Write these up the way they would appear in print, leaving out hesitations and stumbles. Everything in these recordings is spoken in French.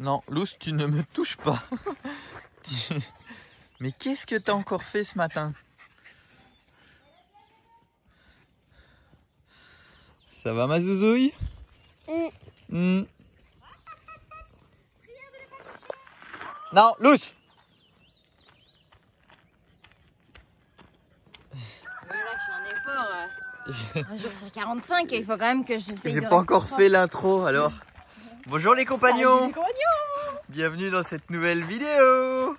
Non, Luce, tu ne me touches pas. Mais qu'est-ce que t'as encore fait ce matin? Ça va ma zouzouille? Non, Luce. Un jour sur 45, il faut quand même que j'essaye. J'ai pas encore fait l'intro alors. Bonjour les compagnons. Bienvenue dans cette nouvelle vidéo.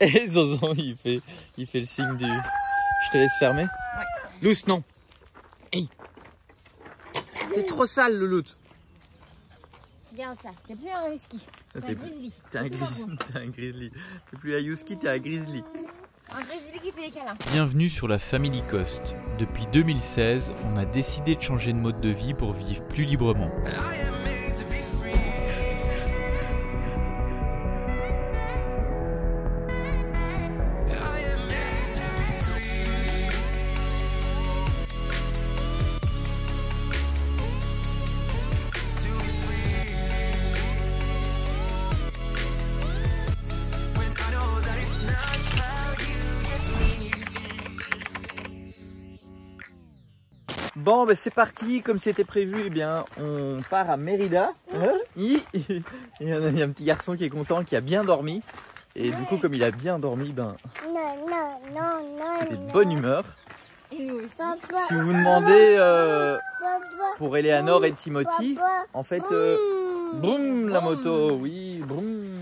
Et Zozon il fait le signe du... Je te laisse fermer. Ouais. Luce, non. Hey. T'es trop sale Louloute. Regarde ça, t'es plus un husky, t'es un grizzly. T'es un grizzly. T'es plus un husky, t'es un grizzly. Un grizzly qui fait des câlins. Bienvenue sur la Family Coast. Depuis 2016, on a décidé de changer de mode de vie pour vivre plus librement. Bon, ben c'est parti, comme c'était prévu, eh bien, on part à Mérida. Il y a un petit garçon qui est content, qui a bien dormi. Et du coup, comme il a bien dormi, ben, il est de bonne humeur. Et nous aussi. Si vous vous demandez pour Eleanor et Timothy, en fait, boum, la moto, oui, boum.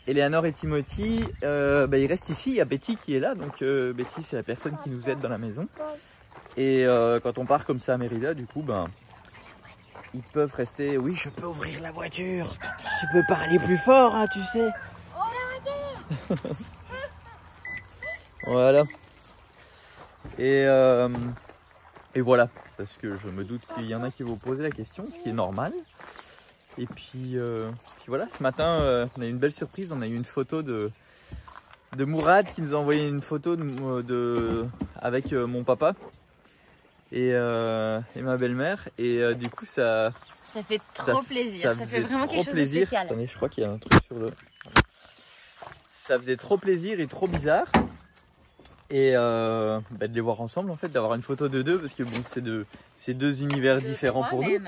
Eleanor et Timothy, ben, ils restent ici, il y a Betty qui est là, donc Betty c'est la personne qui nous aide dans la maison. Et quand on part comme ça à Mérida, du coup, ben, ils peuvent rester. Oui, je peux ouvrir la voiture. Tu peux parler plus fort, hein, tu sais. Oh, la voiture. Voilà. Et voilà, parce que je me doute qu'il y en a qui vont poser la question, ce qui est normal. Et puis voilà, ce matin, on a eu une belle surprise. On a eu une photo de Mourad qui nous a envoyé une photo avec mon papa. Et ma belle-mère, et du coup ça fait trop plaisir, ça fait vraiment quelque chose de spécial. Attendez, je crois qu'il y a un truc sur le... Ça faisait trop plaisir et trop bizarre. Et de les voir ensemble en fait, d'avoir une photo de deux, parce que bon, c'est deux univers différents pour nous.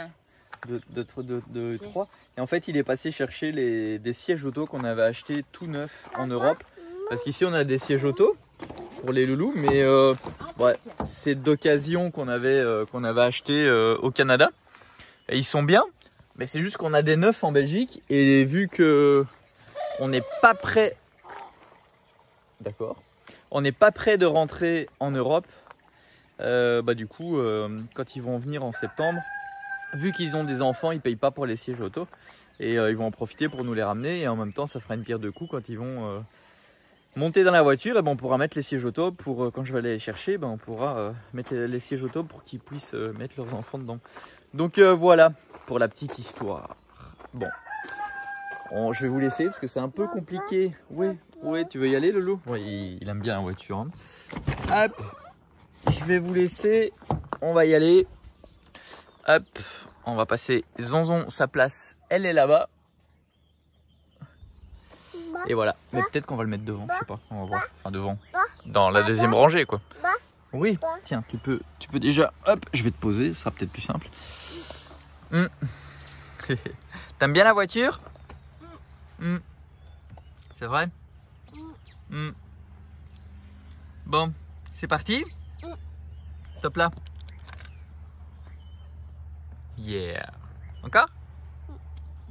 De trois. Et en fait il est passé chercher des sièges auto qu'on avait achetés tout neufs en Europe. Parce qu'ici on a des sièges auto pour les loulous, mais ouais, c'est d'occasion qu'on avait acheté au Canada. Et ils sont bien, mais c'est juste qu'on a des neufs en Belgique, et vu que on n'est pas prêt, d'accord, on n'est pas prêt de rentrer en Europe, du coup, quand ils vont venir en septembre, vu qu'ils ont des enfants, ils payent pas pour les sièges auto, et ils vont en profiter pour nous les ramener, et en même temps, ça fera une pierre deux coups quand ils vont monter dans la voiture. Et ben on pourra mettre les sièges auto pour quand je vais aller les chercher, ben on pourra mettre les sièges auto pour qu'ils puissent mettre leurs enfants dedans. Donc voilà pour la petite histoire. Bon, je vais vous laisser parce que c'est un peu compliqué. Oui, tu veux y aller Loulou? Oui, il aime bien la voiture. Hein. Hop, je vais vous laisser. On va y aller. Hop, on va passer Zonzon, sa place, elle est là-bas. Et voilà, mais peut-être qu'on va le mettre devant, je sais pas, on va voir. Enfin devant, dans la deuxième rangée quoi. Oui, tiens, tu peux déjà, hop, je vais te poser, ce sera peut-être plus simple. T'aimes bien la voiture? C'est vrai? Bon, c'est parti? Top là. Yeah. Encore?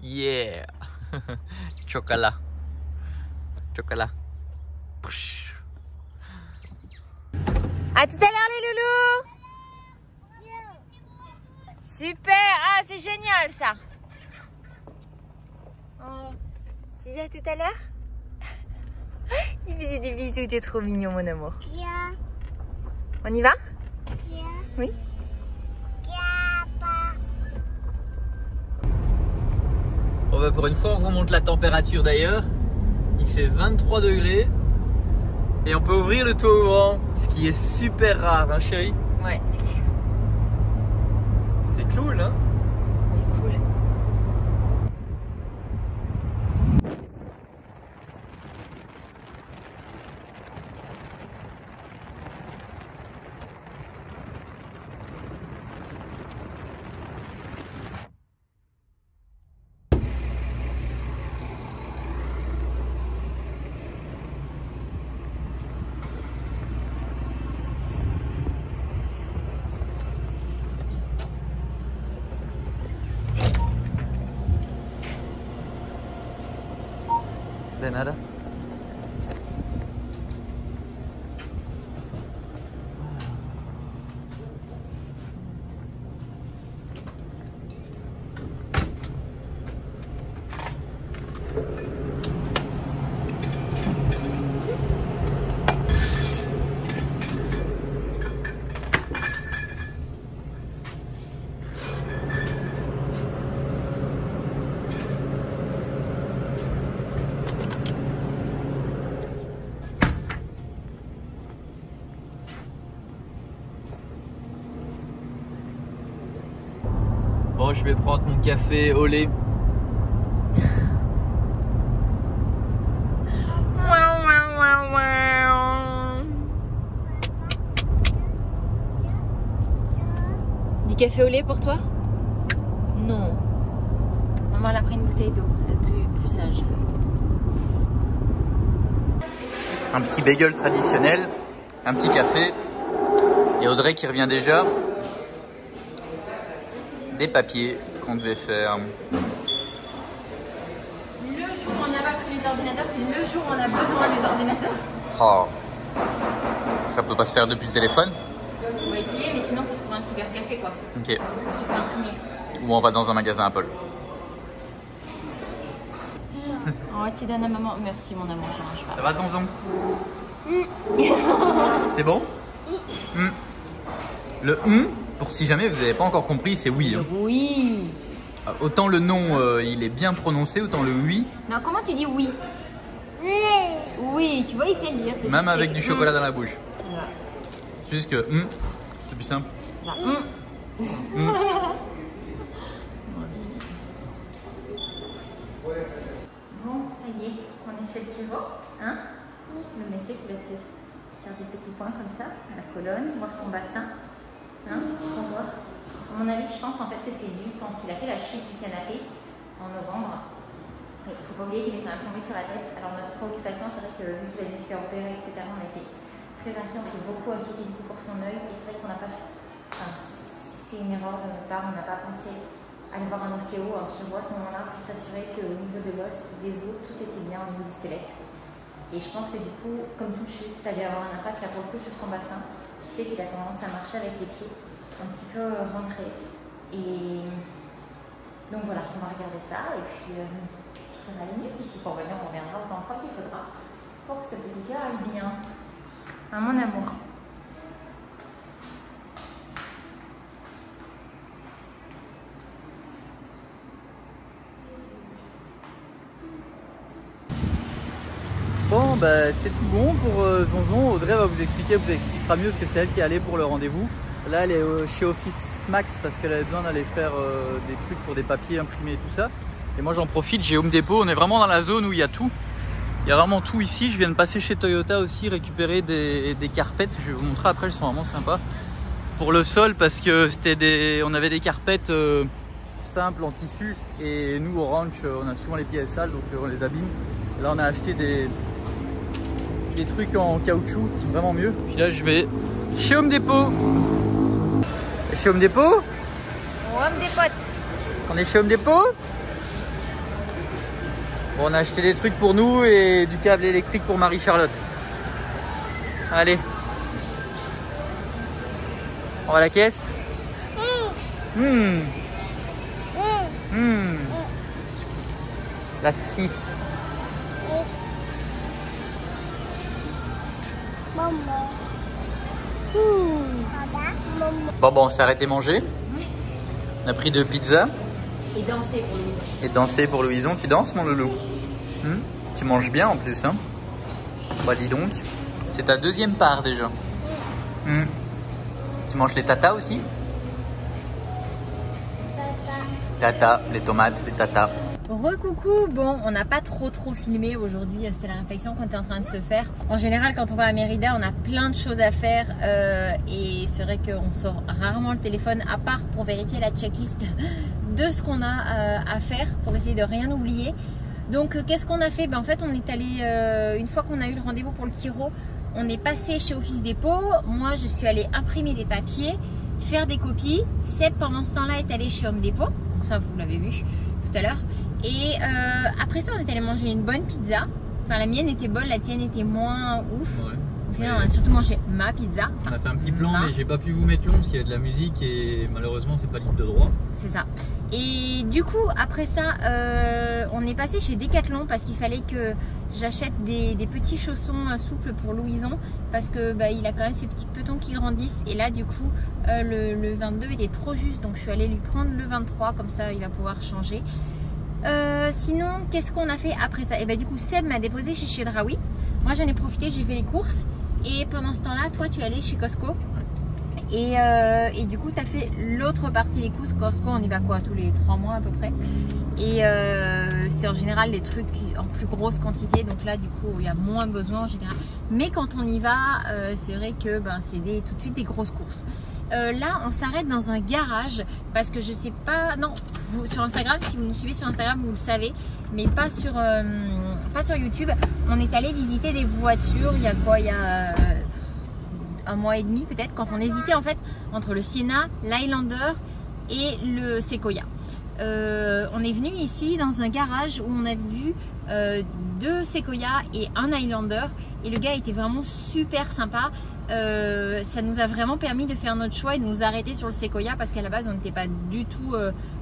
Yeah. Chocolat. Chocolat. À tout à l'heure les loulous. Super, ah c'est génial ça. Oh. Tu dis à tout à l'heure. Des bisous, t'es trop mignon mon amour. On y va? Oui. Bon bah pour une fois on remonte la température d'ailleurs. Il fait 23 degrés et on peut ouvrir le toit ouvrant, ce qui est super rare, hein chérie? Ouais, c'est clair. C'est cool, hein? C'est cool. De nada. Bon, je vais prendre mon café au lait. Du café au lait pour toi? Non. Maman elle a pris une bouteille d'eau, elle est plus sage. Un petit bagel traditionnel, un petit café. Et Audrey qui revient déjà. Des papiers qu'on devait faire. Le jour où on n'a pas pris les ordinateurs, c'est le jour où on a besoin des ordinateurs. Oh. Ça peut pas se faire depuis le téléphone? On va essayer, mais sinon il faut trouver un cybercafé quoi. Ok. Parce qu'il faut imprimer. Ou on va dans un magasin Apple. Oh, tu donnes à maman. Merci mon amour, je mange pas. Ça va tonton? C'est bon? Le pour si jamais vous n'avez pas encore compris, c'est oui. Hein. Oui. Autant le non il est bien prononcé, autant le oui. Non, comment tu dis oui? Oui, tu vois, il sait le dire. Même avec du chocolat dans la bouche. Voilà. C'est juste que c'est plus simple. Ça. Bon, ça y est, on est chez le Kiro, hein? Le monsieur qui va te faire des petits points comme ça, à la colonne, voir ton bassin, hein? Pour voir. À mon avis, je pense en fait que c'est dû quand il a fait la chute du canapé en novembre. Il ne faut pas oublier qu'il est quand même tombé sur la tête. Alors notre préoccupation, c'est vrai que vu qu'il a dû se faire opérer, etc., on a été très inquiets, on s'est beaucoup inquiété du coup pour son œil. Et c'est vrai qu'on n'a pas fait... Enfin, c'est une erreur de notre part, on n'a pas pensé aller voir un ostéo, un chirurgien à ce moment-là pour s'assurer qu'au niveau de l'os, des os, tout était bien au niveau du squelette. Et je pense que du coup, comme toute chute, ça va avoir un impact là pour le coup sur son bassin, qui fait qu'il a tendance à marcher avec les pieds un petit peu rentrés. Et donc voilà, on va regarder ça et puis ça va aller mieux. Puis s'il faut revenir, on reviendra autant de fois qu'il faudra pour que ce petit cœur aille bien. À mon amour. Bon, bah, c'est tout bon pour Zonzon. Audrey va vous expliquera mieux parce que c'est elle qui est allée pour le rendez-vous. Là, elle est chez Office Max parce qu'elle avait besoin d'aller faire des trucs pour des papiers imprimés et tout ça. Et moi, j'en profite, j'ai Home Depot. On est vraiment dans la zone où il y a tout. Il y a vraiment tout ici. Je viens de passer chez Toyota aussi, récupérer des carpettes. Je vais vous montrer après, elles sont vraiment sympas. Pour le sol, parce que on avait des carpettes simples en tissu. Et nous, au ranch, on a souvent les pieds sales, donc on les abîme. Et là, on a acheté des trucs en caoutchouc, vraiment mieux. Puis là, je vais chez Home Depot. Chez Home Depot. Home Depot. On est chez Home Depot. Bon, on a acheté des trucs pour nous et du câble électrique pour Marie-Charlotte. Allez. On va à la caisse. La 6. Bon, on s'est arrêté manger. Oui. On a pris 2 pizzas. Et danser pour Louison. Et danser pour Louison. Tu danses, mon loulou? Tu manges bien en plus, hein? Bah, dis donc. C'est ta 2e part déjà. Tu manges les tatas aussi? Tata, les tomates, les tatas. Recoucou, bon, on n'a pas trop filmé aujourd'hui, c'était la réflexion qu'on était en train de se faire. En général, quand on va à Mérida, on a plein de choses à faire et c'est vrai qu'on sort rarement le téléphone à part pour vérifier la checklist de ce qu'on a à faire pour essayer de rien oublier. Donc, qu'est-ce qu'on a fait? En fait, on est allé, une fois qu'on a eu le rendez-vous pour le chiro, on est passé chez Office Depot. Moi, je suis allée imprimer des papiers, faire des copies. Seb, pendant ce temps-là, est allé chez Home Depot. Donc ça, vous l'avez vu tout à l'heure. Et après ça, on est allé manger une bonne pizza. Enfin, la mienne était bonne, la tienne était moins ouf. Ouais. Au final, on a surtout mangé ma pizza. On a fait un petit plan, mais j'ai pas pu vous mettre long parce qu'il y a de la musique et malheureusement c'est pas libre de droit. C'est ça. Et du coup, après ça, on est passé chez Decathlon parce qu'il fallait que j'achète des petits chaussons souples pour Louison parce que il a quand même ses petits petons qui grandissent. Et là, du coup, le 22 était trop juste, donc je suis allée lui prendre le 23, comme ça, il va pouvoir changer. Sinon, qu'est-ce qu'on a fait après ça? Et du coup, Seb m'a déposé chez Chedraoui. Moi, j'en ai profité, j'ai fait les courses. Et pendant ce temps-là, toi, tu es allé chez Costco. Et du coup, tu as fait l'autre partie des courses. Costco, on y va quoi, tous les 3 mois à peu près. Et c'est en général des trucs en plus grosse quantité. Donc là, du coup, il y a moins besoin en général. Mais quand on y va, c'est vrai que c'est tout de suite des grosses courses. Là, on s'arrête dans un garage parce que je sais pas. Non, sur Instagram, si vous nous suivez sur Instagram, vous le savez, mais pas sur YouTube. On est allé visiter des voitures. Il y a quoi? Il y a 1 mois et demi peut-être, quand on hésitait en fait entre le Sienna, l'Highlander et le Sequoia. On est venu ici dans un garage où on a vu 2 Sequoia et un Highlander et le gars était vraiment super sympa. Ça nous a vraiment permis de faire notre choix et de nous arrêter sur le Sequoia parce qu'à la base on n'était pas du tout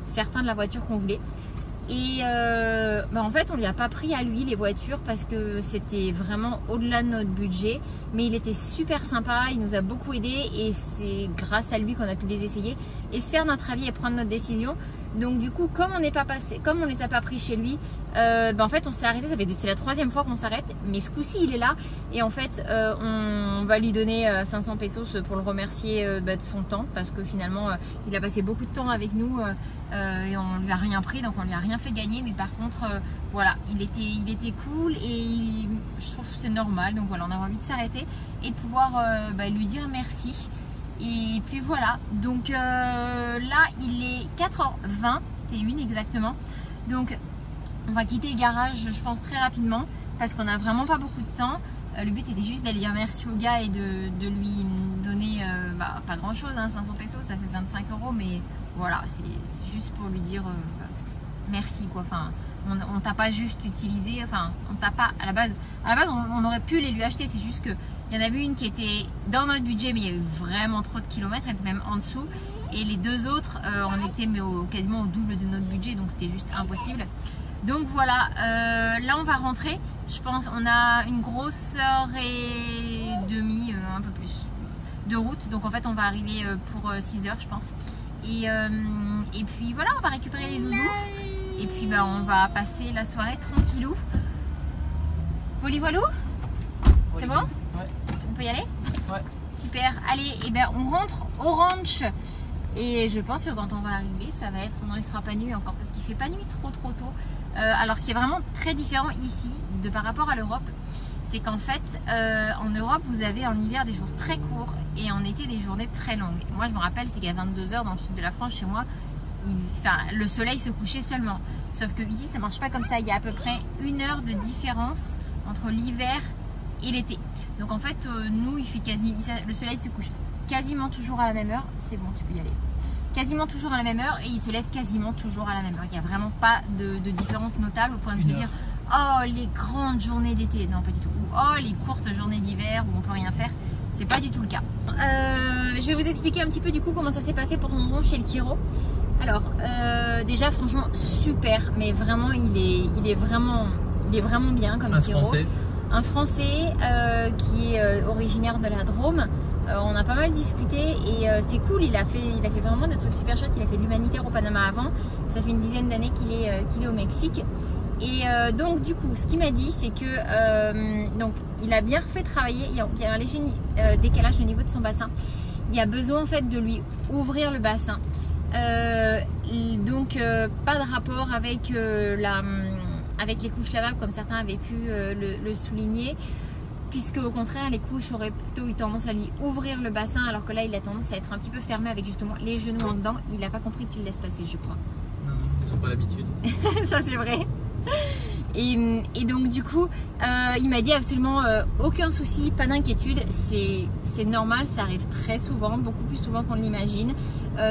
certain de la voiture qu'on voulait. Et en fait on lui a pas pris à lui les voitures parce que c'était vraiment au-delà de notre budget, mais il était super sympa, il nous a beaucoup aidé et c'est grâce à lui qu'on a pu les essayer et se faire notre avis et prendre notre décision. Donc du coup, comme on n'est pas passé, comme on les a pas pris chez lui, en fait on s'est arrêté. C'est la 3e fois qu'on s'arrête, mais ce coup-ci il est là et en fait on va lui donner 500 pesos pour le remercier de son temps parce que finalement il a passé beaucoup de temps avec nous et on lui a rien pris, donc on lui a rien fait gagner. Mais par contre voilà, il était cool et je trouve que c'est normal. Donc voilà, on a envie de s'arrêter et de pouvoir lui dire merci. Et puis voilà, donc là il est 4h21 exactement, donc on va quitter le garage je pense très rapidement parce qu'on n'a vraiment pas beaucoup de temps. Le but était juste d'aller dire merci au gars et de lui donner pas grand chose, 500 pesos ça fait 25 €, mais voilà, c'est juste pour lui dire merci quoi. Enfin, on t'a pas juste utilisé, enfin on t'a pas à la base on aurait pu les lui acheter, c'est juste que il y en avait une qui était dans notre budget mais il y avait vraiment trop de kilomètres, elle était même en dessous, et les 2 autres on était quasiment au double de notre budget, donc c'était juste impossible. Donc voilà, là on va rentrer, je pense on a une grosse heure et demie, un peu plus de route, donc en fait on va arriver pour 6 heures je pense. Et puis voilà, on va récupérer les loulous et puis on va passer la soirée tranquillou. Voilà, c'est bon? Ouais. On peut y aller? Ouais. Super, allez, et on rentre au ranch. Et je pense que quand on va arriver, ça va être, non il ne fera pas nuit encore parce qu'il ne fait pas nuit trop tôt. Alors ce qui est vraiment très différent ici par rapport à l'Europe, c'est qu'en fait en Europe vous avez en hiver des jours très courts et en été des journées très longues. Moi je me rappelle, c'est qu'à 22 h dans le sud de la France chez moi, le soleil se couchait seulement. Sauf que ici ça ne marche pas comme ça, il y a à peu près 1 heure de différence entre l'hiver et l'été. Donc en fait nous le soleil se couche quasiment toujours à la même heure. C'est bon, tu peux y aller. Quasiment toujours à la même heure et il se lève quasiment toujours à la même heure. Il n'y a vraiment pas de différence notable au point de se dire oh les grandes journées d'été, non pas du tout, ou oh les courtes journées d'hiver où on peut rien faire. C'est pas du tout le cas. Je vais vous expliquer un petit peu du coup comment ça s'est passé pour tonton chez le chiro. Alors déjà franchement super, mais vraiment il est vraiment bien comme chiro. Un Français qui est originaire de la Drôme. On a pas mal discuté et c'est cool, il a fait vraiment des trucs super chouettes. Il a fait de l'humanitaire au Panama avant, ça fait une dizaine d'années qu'il est au Mexique. Et donc du coup ce qu'il m'a dit c'est que donc, il a bien fait travailler, il y a un léger décalage au niveau de son bassin. Il y a besoin en fait de lui ouvrir le bassin. Donc pas de rapport avec avec les couches lavables comme certains avaient pu le souligner, puisque au contraire les couches auraient plutôt eu tendance à lui ouvrir le bassin, alors que là il a tendance à être un petit peu fermé avec justement les genoux en dedans. Il n'a pas compris que tu le laisses passer, je crois. Non, ils n'ont pas l'habitude. Ça c'est vrai. Et donc du coup il m'a dit absolument aucun souci, pas d'inquiétude, c'est normal, ça arrive très souvent, beaucoup plus souvent qu'on l'imagine.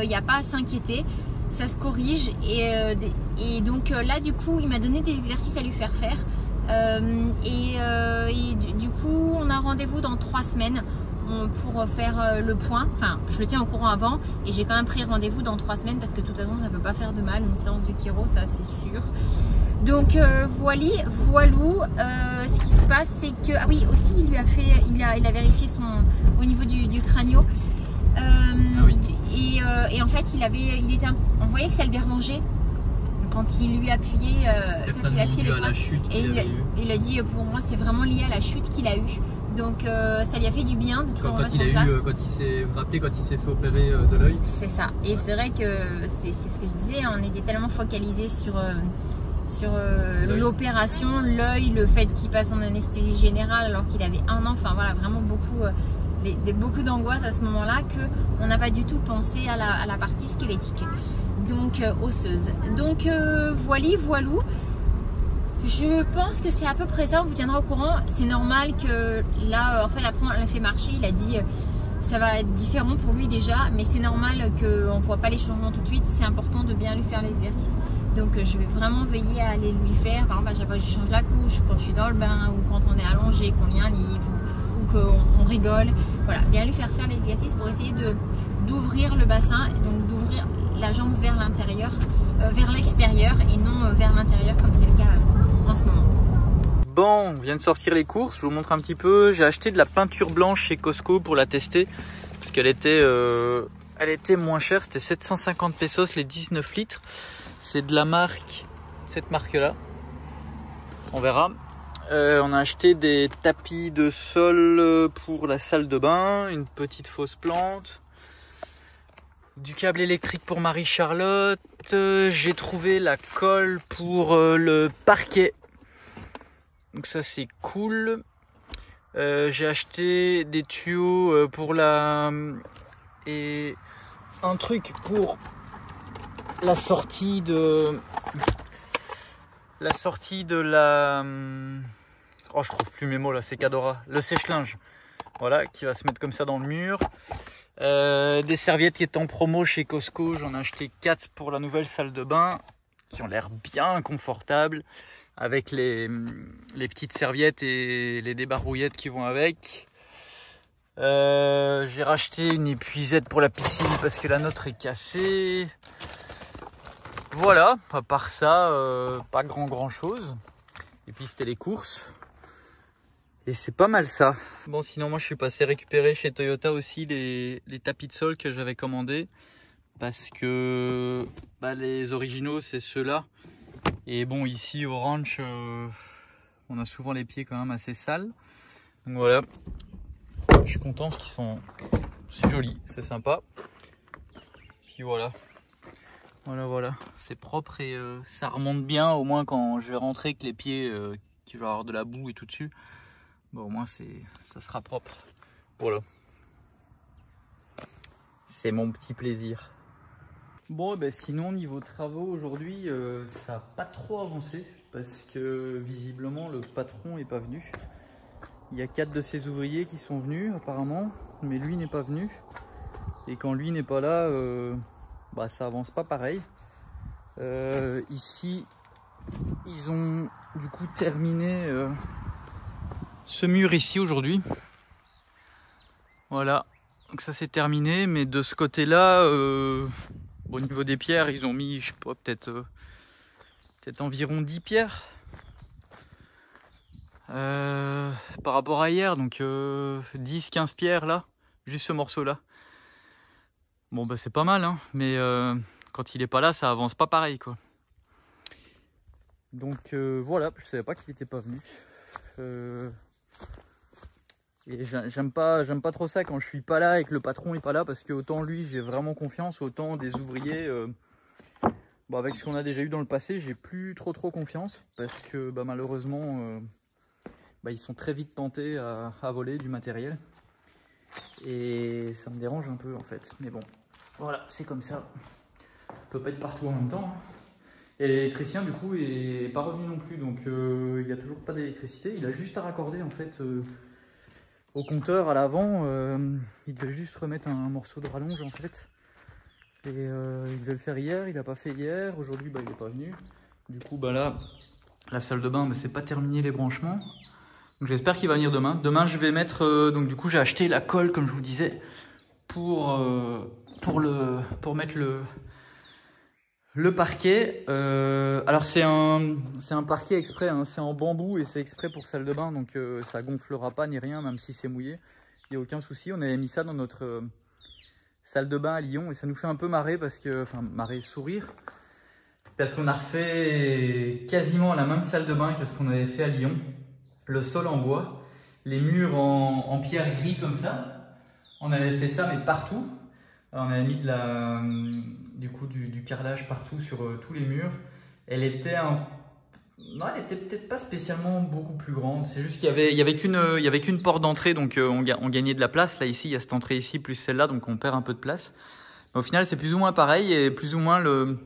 Il n'y a pas à s'inquiéter, ça se corrige. Et donc là du coup il m'a donné des exercices à lui faire faire. Et du coup, on a rendez-vous dans 3 semaines pour faire le point. Enfin, je le tiens au courant avant et j'ai quand même pris rendez-vous dans 3 semaines parce que de toute façon, ça ne peut pas faire de mal une séance de chiro, ça c'est sûr. Donc voilou. Ce qui se passe, c'est que ah oui aussi il a vérifié au niveau du crânio. Et en fait, on voyait que ça le dérangeait quand il lui appuyait. Quand il appuyait à la chute il a dit pour moi c'est vraiment lié à la chute qu'il a eue. Donc ça lui a fait du bien de toujours remettre en place. Quand il s'est fait opérer de l'œil. C'est ça. Et c'est vrai que c'est ce que je disais, on était tellement focalisé sur l'opération, l'œil, le fait qu'il passe en anesthésie générale alors qu'il avait 1 an. Enfin voilà, vraiment beaucoup d'angoisse à ce moment-là qu'on n'a pas du tout pensé à la partie squelettique, donc osseuse. Donc voilou. Je pense que c'est à peu près ça, on vous tiendra au courant. C'est normal que là, en fait, après on l'a fait marcher, il a dit ça va être différent pour lui déjà, mais c'est normal qu'on ne voit pas les changements tout de suite. C'est important de bien lui faire les exercices. Donc je vais vraiment veiller à aller lui faire. Par exemple, à chaque fois que je change la couche, quand je suis dans le bain ou quand on est allongé, qu'on lit un livre ou qu'on rigole. Voilà, bien lui faire les exercices pour essayer d'ouvrir le bassin, donc d'ouvrir la jambe vers l'intérieur, vers l'extérieur et non vers l'intérieur comme c'est le cas en ce moment. Bon, on vient de sortir les courses, je vous montre un petit peu. J'ai acheté de la peinture blanche chez Costco pour la tester parce qu'elle était moins chère, c'était 750 pesos les 19 litres. C'est de la marque, cette marque-là. On verra. On a acheté des tapis de sol pour la salle de bain, une petite fausse plante, du câble électrique pour Marie-Charlotte. J'ai trouvé la colle pour le parquet. Donc ça c'est cool. J'ai acheté des tuyaux pour et un truc pour la sortie de la oh je trouve plus mes mots là, c'est Cadora, le sèche-linge, voilà, qui va se mettre comme ça dans le mur. Des serviettes qui étaient en promo chez Costco, j'en ai acheté 4 pour la nouvelle salle de bain qui ont l'air bien confortables avec les petites serviettes et les débarouillettes qui vont avec. J'ai racheté une épuisette pour la piscine parce que la nôtre est cassée. Voilà, à part ça, pas grand chose. Et puis c'était les courses. Et c'est pas mal ça. Bon, sinon moi je suis passé récupérer chez Toyota aussi les tapis de sol que j'avais commandés. Parce que les originaux c'est ceux-là. Et bon, ici au ranch, on a souvent les pieds quand même assez sales. Donc voilà, je suis content parce qu'ils sont... C'est joli, c'est sympa. Puis voilà. Voilà, c'est propre et ça remonte bien, au moins quand je vais rentrer avec les pieds qui vont avoir de la boue et tout dessus. Bon, au moins ça sera propre. Voilà. C'est mon petit plaisir. Bon, sinon niveau travaux aujourd'hui, ça n'a pas trop avancé parce que visiblement le patron n'est pas venu. Il y a 4 de ses ouvriers qui sont venus apparemment, mais lui n'est pas venu. Et quand lui n'est pas là, ça avance pas pareil. Ici, ils ont du coup terminé ce mur ici aujourd'hui. Voilà, donc ça c'est terminé, mais de ce côté-là, au niveau des pierres, ils ont mis, je sais pas, peut-être environ 10 pierres par rapport à hier, donc 10-15 pierres là, juste ce morceau-là. Bon, c'est pas mal, hein, mais quand il est pas là, ça avance pas pareil, quoi. Donc voilà, je savais pas qu'il était pas venu. Et j'aime pas trop ça quand je suis pas là et que le patron est pas là, parce que autant lui j'ai vraiment confiance, autant des ouvriers, avec ce qu'on a déjà eu dans le passé, j'ai plus trop confiance, parce que malheureusement ils sont très vite tentés à voler du matériel. Et ça me dérange un peu en fait, mais bon, voilà, c'est comme ça. On peut pas être partout en même temps, hein. Et l'électricien du coup est pas revenu non plus, donc il n'y a toujours pas d'électricité. Il a juste à raccorder en fait au compteur à l'avant. Il devait juste remettre un morceau de rallonge en fait. Et il devait le faire hier, il n'a pas fait hier. Aujourd'hui il n'est pas venu. Du coup là La salle de bain, mais c'est pas terminé les branchements. Donc j'espère qu'il va venir demain. Demain, je vais mettre... donc du coup, j'ai acheté la colle, comme je vous disais, pour mettre le parquet. Alors c'est un parquet exprès, hein, c'est en bambou et c'est exprès pour salle de bain. Donc ça gonflera pas ni rien, même si c'est mouillé. Il n'y a aucun souci. On avait mis ça dans notre salle de bain à Lyon et ça nous fait un peu marrer parce que... Enfin, marrer, sourire. Parce qu'on a refait quasiment la même salle de bain que ce qu'on avait fait à Lyon. Le sol en bois, les murs en pierre gris comme ça. On avait fait ça mais partout. On avait mis du carrelage partout sur tous les murs. Elle était non, elle était peut-être pas spécialement beaucoup plus grande. C'est juste qu'il y avait qu'une porte d'entrée, donc on gagnait de la place. Là ici, il y a cette entrée ici plus celle-là, donc on perd un peu de place. Mais au final, c'est plus ou moins pareil et plus ou moins le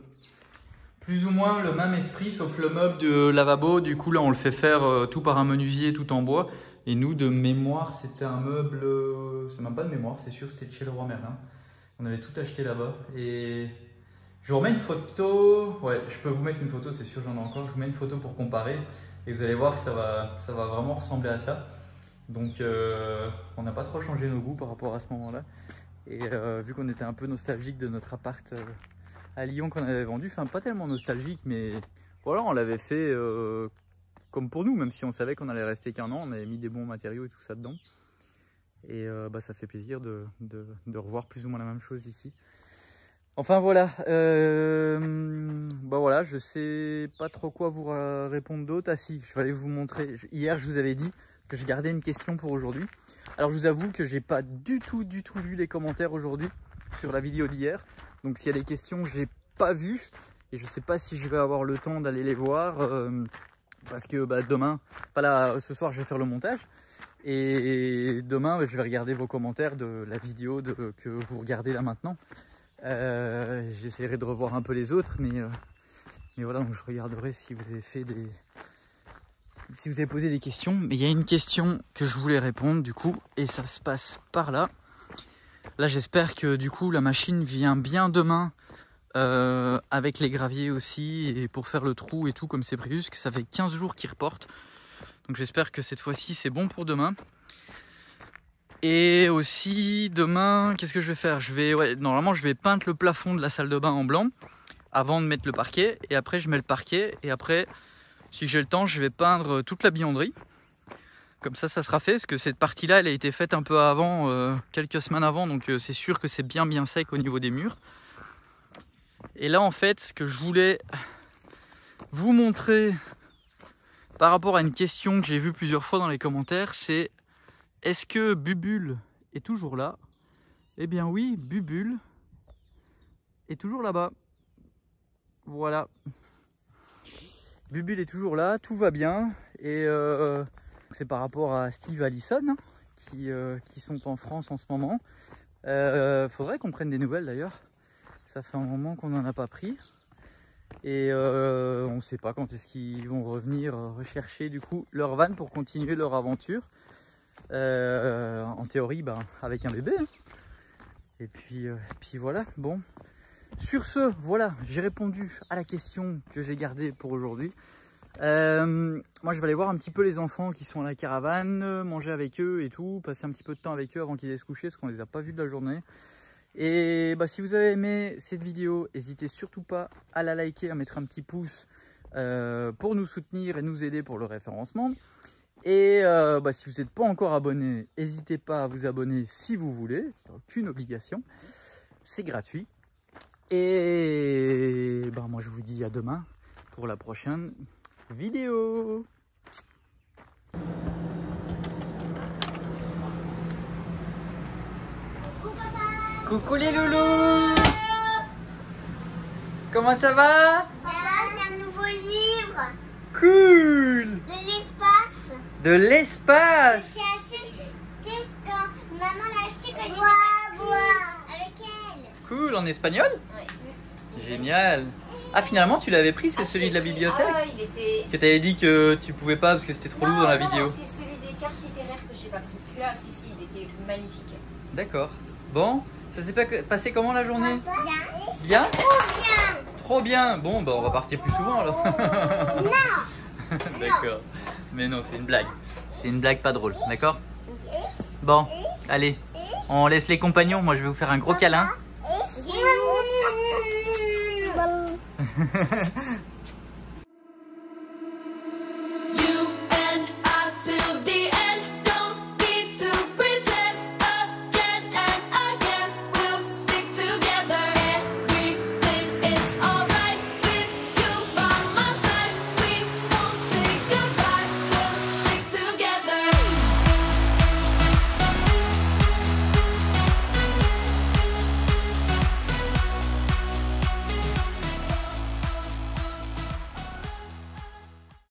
même esprit, sauf le meuble de lavabo. Du coup, là, on le fait faire tout par un menuisier, tout en bois. Et nous, de mémoire, c'était un meuble... c'est même pas de mémoire, c'est sûr, c'était de chez Leroy Merlin. On avait tout acheté là-bas. Et je vous remets une photo. Ouais, je peux vous mettre une photo, c'est sûr, j'en ai encore. Je vous mets une photo pour comparer. Et vous allez voir que ça va vraiment ressembler à ça. Donc, on n'a pas trop changé nos goûts par rapport à ce moment-là. Et vu qu'on était un peu nostalgique de notre appart à Lyon qu'on avait vendu, enfin pas tellement nostalgique, mais voilà, on l'avait fait comme pour nous, même si on savait qu'on allait rester qu'1 an, on avait mis des bons matériaux et tout ça dedans. Et ça fait plaisir de revoir plus ou moins la même chose ici. Enfin voilà, voilà, je sais pas trop quoi vous répondre d'autre. Ah si, je vais aller vous montrer. Hier, je vous avais dit que je gardais une question pour aujourd'hui. Alors je vous avoue que j'ai pas du tout vu les commentaires aujourd'hui sur la vidéo d'hier. Donc s'il y a des questions, j'ai pas vu et je sais pas si je vais avoir le temps d'aller les voir parce que demain, voilà, ce soir je vais faire le montage et demain je vais regarder vos commentaires de la vidéo que vous regardez là maintenant. J'essaierai de revoir un peu les autres, mais voilà, donc je regarderai si vous avez si vous avez posé des questions. Mais il y a une question que je voulais répondre du coup, et ça se passe par là. Là, j'espère que du coup la machine vient bien demain avec les graviers aussi et pour faire le trou et tout comme c'est prévu, parce que ça fait 15 jours qu'ils reportent. Donc j'espère que cette fois-ci c'est bon pour demain. Et aussi demain, qu'est-ce que je vais faire? Normalement je vais peindre le plafond de la salle de bain en blanc avant de mettre le parquet. Et après je mets le parquet et après, si j'ai le temps, je vais peindre toute la buanderie. Comme ça sera fait, parce que cette partie-là, elle a été faite un peu avant, quelques semaines avant, donc c'est sûr que c'est bien sec au niveau des murs. Et là, en fait, ce que je voulais vous montrer par rapport à une question que j'ai vue plusieurs fois dans les commentaires, c'est est-ce que Bubule est toujours là? Eh bien oui, Bubule est toujours là-bas. Voilà. Bubule est toujours là, tout va bien. Et c'est par rapport à Steve et Allison qui sont en France en ce moment. Faudrait qu'on prenne des nouvelles d'ailleurs. Ça fait un moment qu'on n'en a pas pris. Et on ne sait pas quand est-ce qu'ils vont revenir rechercher du coup leur van pour continuer leur aventure. En théorie, avec un bébé. Hein. Et puis voilà, bon. Sur ce, voilà, j'ai répondu à la question que j'ai gardée pour aujourd'hui. Moi je vais aller voir un petit peu les enfants qui sont à la caravane, manger avec eux et tout, passer un petit peu de temps avec eux avant qu'ils aient se coucher parce qu'on les a pas vus de la journée. Et si vous avez aimé cette vidéo, n'hésitez surtout pas à la liker, à mettre un petit pouce pour nous soutenir et nous aider pour le référencement. Et si vous n'êtes pas encore abonné, n'hésitez pas à vous abonner si vous voulez, aucune obligation, c'est gratuit. Et moi je vous dis à demain pour la prochaine vidéo. Coucou les loulous. Comment ça va? Ça va, j'ai un nouveau livre. Cool. De l'espace. De l'espace. J'ai acheté quand maman l'a acheté quand j'étais petite avec elle. Cool, en espagnol? Ouais. Génial. Ah finalement tu l'avais pris, c'est celui de la bibliothèque? Ah, il était... Que t'avais dit que tu pouvais pas parce que c'était trop lourd dans la vidéo. Non, c'est celui des cartes littéraires que j'ai pas pris. Celui-là, si, il était magnifique. D'accord. Bon, ça s'est passé comment la journée? Bien. Bien? Trop bien. Trop bien. Bon, on va partir plus souvent alors. Non. D'accord. Mais non, c'est une blague. C'est une blague pas drôle, d'accord? Bon, allez, on laisse les compagnons. Moi, je vais vous faire un gros câlin.